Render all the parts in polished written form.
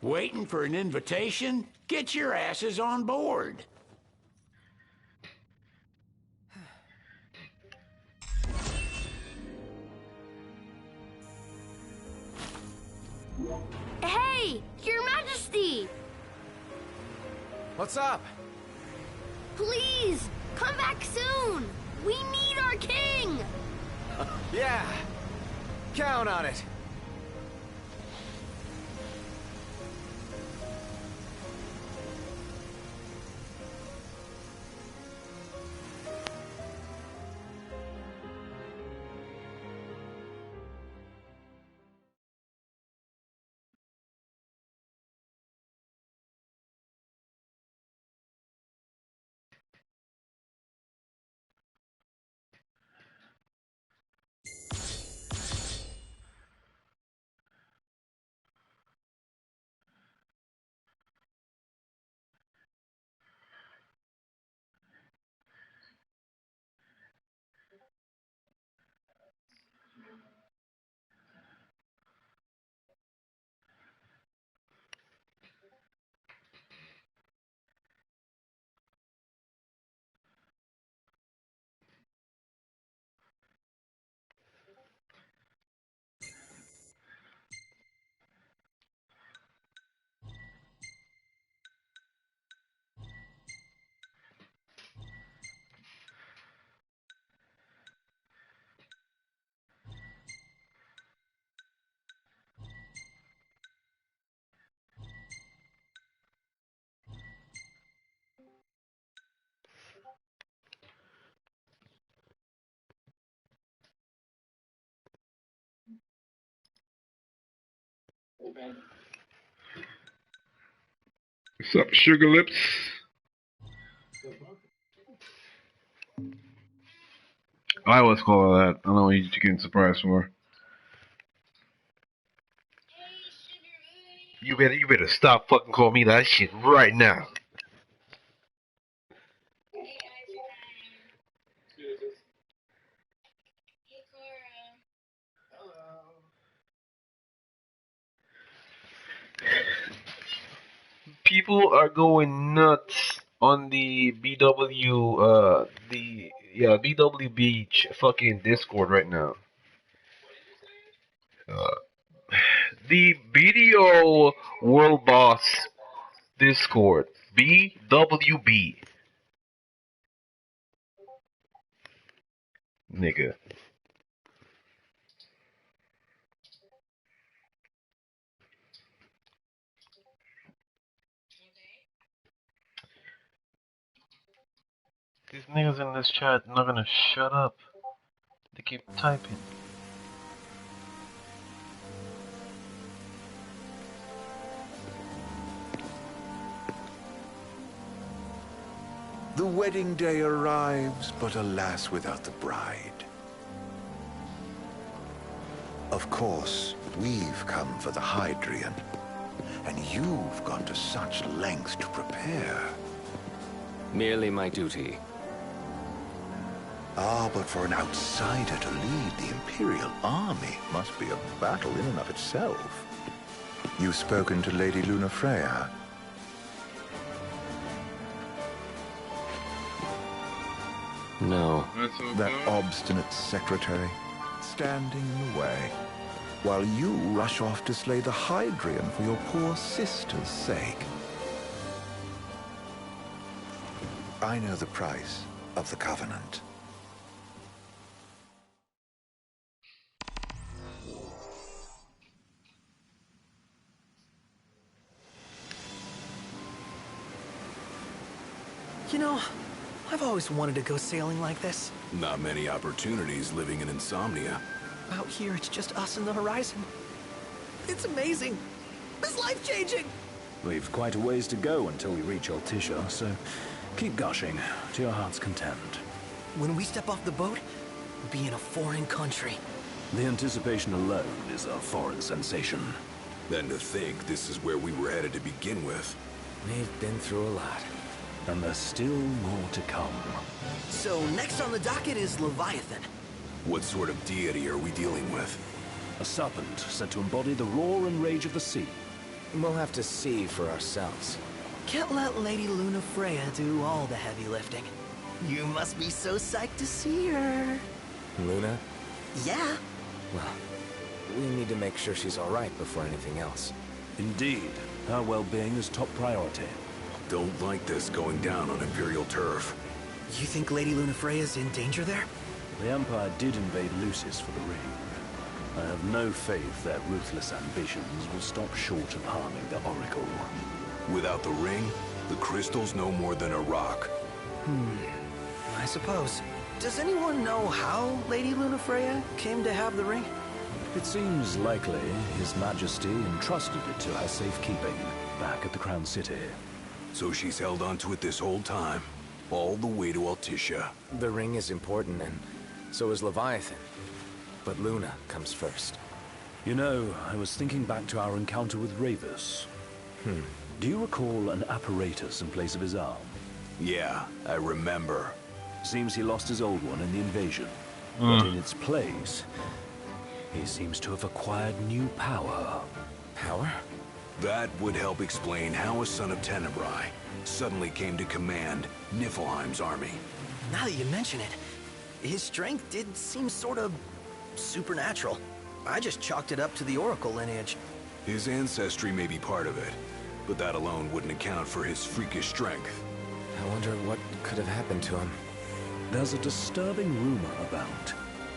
Waiting for an invitation? Get your asses on board. Hey, Your Majesty! What's up? Please, come back soon! We need our king! Yeah, count on it. What's up, Sugar Lips? I always call her that. I don't know what you're getting surprised for. You better stop fucking calling me that shit right now. People are going nuts on the BW Beach fucking Discord right now. The Video World Boss Discord, BWB. Nigga. These niggas in this chat not gonna shut up. They keep typing. The wedding day arrives, but alas, without the bride. Of course, we've come for the Hydrian, and you've gone to such lengths to prepare. Merely my duty. Ah, but for an outsider to lead the Imperial army must be a battle in and of itself. You've spoken to Lady Lunafreya. No. That obstinate secretary, standing in the way, while you rush off to slay the Hydrian for your poor sister's sake. I know the price of the Covenant. You know, I've always wanted to go sailing like this. Not many opportunities living in Insomnia. Out here, it's just us and the horizon. It's amazing. It's life-changing. We've quite a ways to go until we reach Altissia, so keep gushing to your heart's content. When we step off the boat, we'll be in a foreign country. The anticipation alone is a foreign sensation. Then to think this is where we were headed to begin with. We've been through a lot. And there's still more to come. So next on the docket is Leviathan. What sort of deity are we dealing with? A serpent said to embody the roar and rage of the sea. We'll have to see for ourselves. Can't let Lady Lunafreya do all the heavy lifting. You must be so psyched to see her. Luna? Yeah. Well, we need to make sure she's alright before anything else. Indeed, her well-being is top priority. Don't like this going down on Imperial turf. You think Lady Lunafreya's in danger there? The Empire did invade Lucis for the ring. I have no faith their ruthless ambitions will stop short of harming the Oracle. Without the ring, the crystal's no more than a rock. I suppose. Does anyone know how Lady Lunafreya came to have the ring? It seems likely His Majesty entrusted it to her safekeeping back at the Crown City. So she's held onto it this whole time, all the way to Altissia. The ring is important, and so is Leviathan. But Luna comes first. You know, I was thinking back to our encounter with Ravus. Do you recall an apparatus in place of his arm? Yeah, I remember. Seems he lost his old one in the invasion. But in its place, he seems to have acquired new power. Power? That would help explain how a son of Tenebrae suddenly came to command Niflheim's army. Now that you mention it, his strength did seem sort of supernatural. I just chalked it up to the Oracle lineage. His ancestry may be part of it, but that alone wouldn't account for his freakish strength. I wonder what could have happened to him. There's a disturbing rumor about.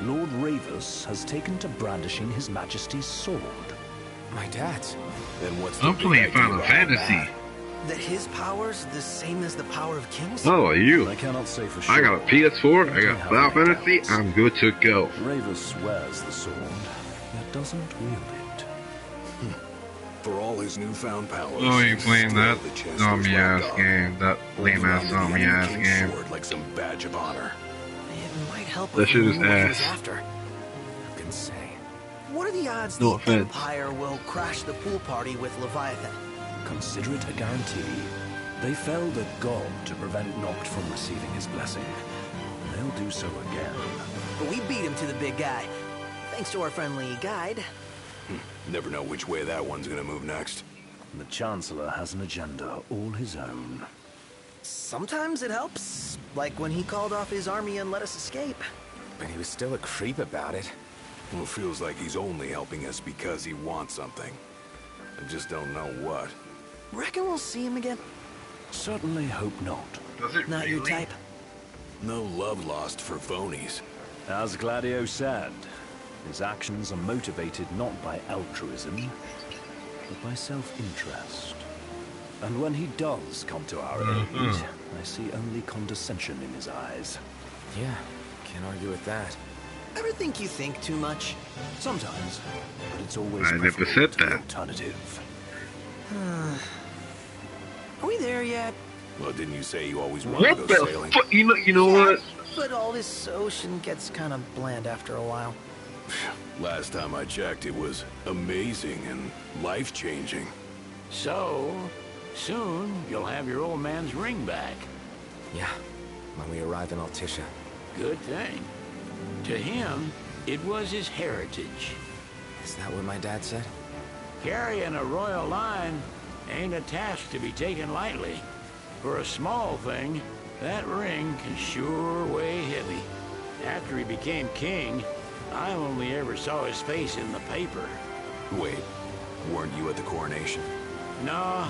Lord Ravus has taken to brandishing His Majesty's sword. My dad's. Then what's the I'm big playing idea Final behind Fantasy. that? That his power's the same as the power of kings? Oh, are you? I cannot say for sure. I got a PS4, I got Final Fantasy, I'm good to go. Ravus wears the sword, yet doesn't wield it. For all his newfound powers. Oh, you playing still that the Chancellor's zombie ass lapdog. game, that lame ass Holding onto the zombie enemy ass king's game. sword like some badge of honor. It might help That if shit we is knew what he was ass. after. Who can say? What are the odds No the offense. Empire will crash the pool party with Leviathan? Consider it a guarantee. They felled a god to prevent Noct from receiving his blessing. They'll do so again. But we beat him to the big guy. Thanks to our friendly guide. Never know which way that one's gonna move next. The Chancellor has an agenda all his own. Sometimes it helps. Like when he called off his army and let us escape. But he was still a creep about it. Well, it feels like he's only helping us because he wants something. I just don't know what. Reckon we'll see him again? Certainly hope not. Does it Not really? your type. No love lost for phonies. As Gladio said, his actions are motivated not by altruism, but by self-interest. And when he does come to our aid, I see only condescension in his eyes. Yeah, can't argue with that. Ever think you think too much? Sometimes, but it's always I never preferable said to the that. alternative. Are we there yet? Well, didn't you say you always wanted What to go the sailing? fuck? You know what? But all this ocean gets kind of bland after a while. Last time I checked, it was amazing and life-changing. So, soon you'll have your old man's ring back. Yeah, when we arrive in Altissia. Good thing. To him, it was his heritage. Is that what my dad said? Carrying a royal line ain't a task to be taken lightly. For a small thing, that ring can sure weigh heavy. After he became king, I only ever saw his face in the paper. Wait, weren't you at the coronation? No,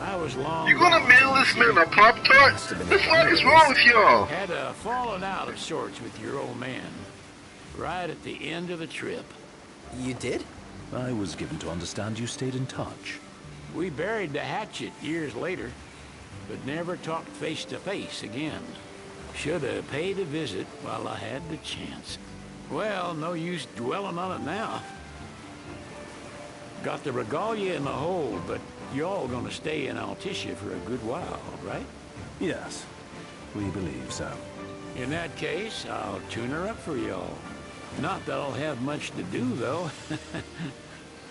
I was long You gonna gone. mail this man a Pop-Tart? Must have been The the fuck is wrong with y'all? Had a falling out of sorts with your old man. Right at the end of the trip. You did? I was given to understand you stayed in touch. We buried the hatchet years later, but never talked face to face again. Should have paid a visit while I had the chance. Well, no use dwelling on it now. Got the regalia in the hold, but y'all gonna stay in Altissia for a good while, right? Yes, we believe so. In that case, I'll tune her up for y'all. Not that I'll have much to do, though.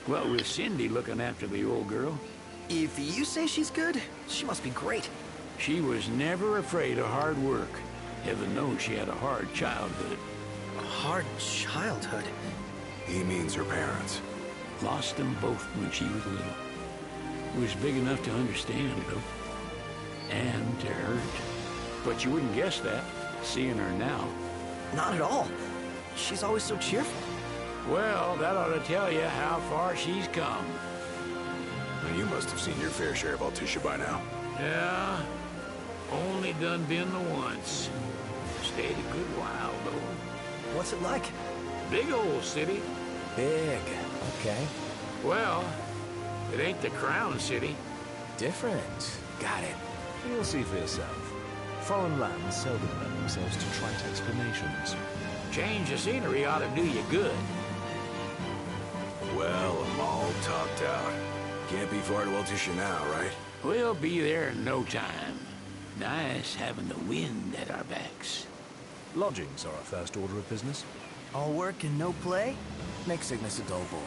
Well, with Cindy looking after the old girl, If you say she's good, she must be great. she was never afraid of hard work. Heaven knows she had a hard childhood. A hard childhood. He means her parents. Lost them both when she was little. was big enough to understand, though. And to hurt. But you wouldn't guess that, seeing her now. Not at all. She's always so cheerful. Well, that ought to tell you how far she's come. Well, you must have seen your fair share of Altissia by now. Yeah, only done been the once. Stayed a good while, though. What's it like? Big old city. Big, okay. Well, it ain't the Crown City. Different. Got it. You'll see for yourself. Foreign lands seldom lend themselves to trite explanations. Change of scenery ought to do you good. Well, I'm all topped out. Can't be far to Altissia now, right? We'll be there in no time. Nice having the wind at our backs. Lodgings are our first order of business. All work and no play? Make Cygnus a dull boy.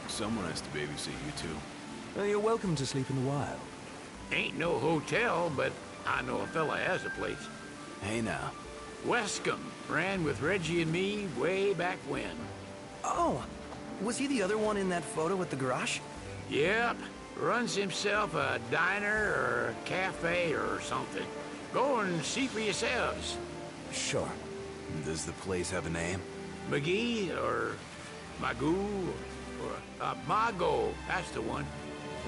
Someone has to babysit you, too. Well, you're welcome to sleep in the wild. Ain't no hotel, but I know a fella has a place. Hey, now. Wescombe ran with Reggie and me way back when. Oh, was he the other one in that photo at the garage? Yep, runs himself a diner or a cafe or something. Go and see for yourselves. Sure. Does the place have a name? McGee or Magoo or Mago, that's the one.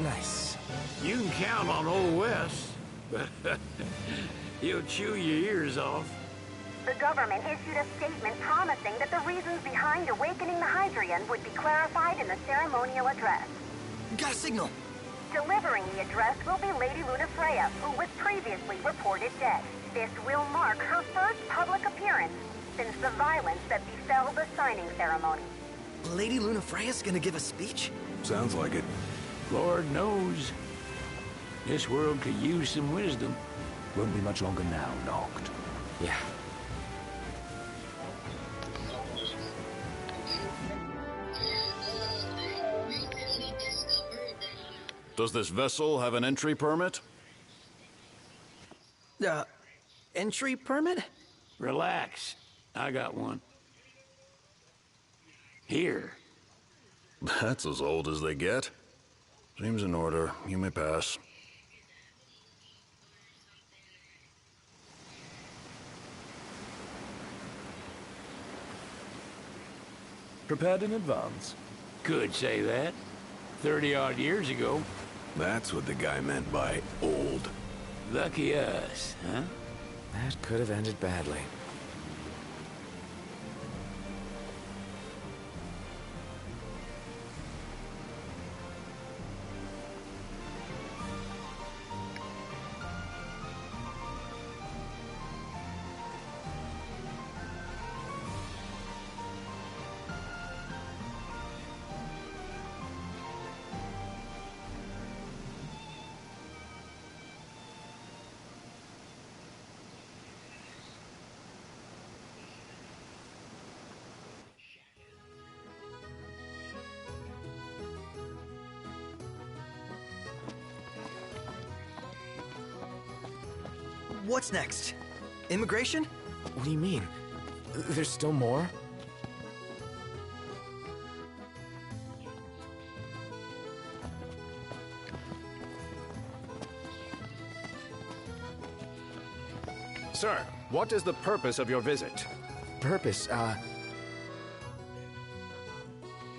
Nice. You can count on Old Wes, but he'll chew your ears off. The government issued a statement promising that the reasons behind awakening the Hydrian would be clarified in the ceremonial address. Got a signal. Delivering the address will be Lady Lunafreya, who was previously reported dead. This will mark her first public appearance since the violence that befell the signing ceremony. Lady Lunafreya's gonna give a speech? Sounds like it. Lord knows. This world could use some wisdom. Won't be much longer now, Noct. Yeah. Does this vessel have an entry permit? Entry permit? Relax. I got one. Here. That's as old as they get. Seems in order. You may pass. Prepared in advance? Could say that. 30-odd years ago. That's what the guy meant by old. Lucky us, huh? That could have ended badly. What's next? Immigration? What do you mean? There's still more? Sir, what is the purpose of your visit? Purpose,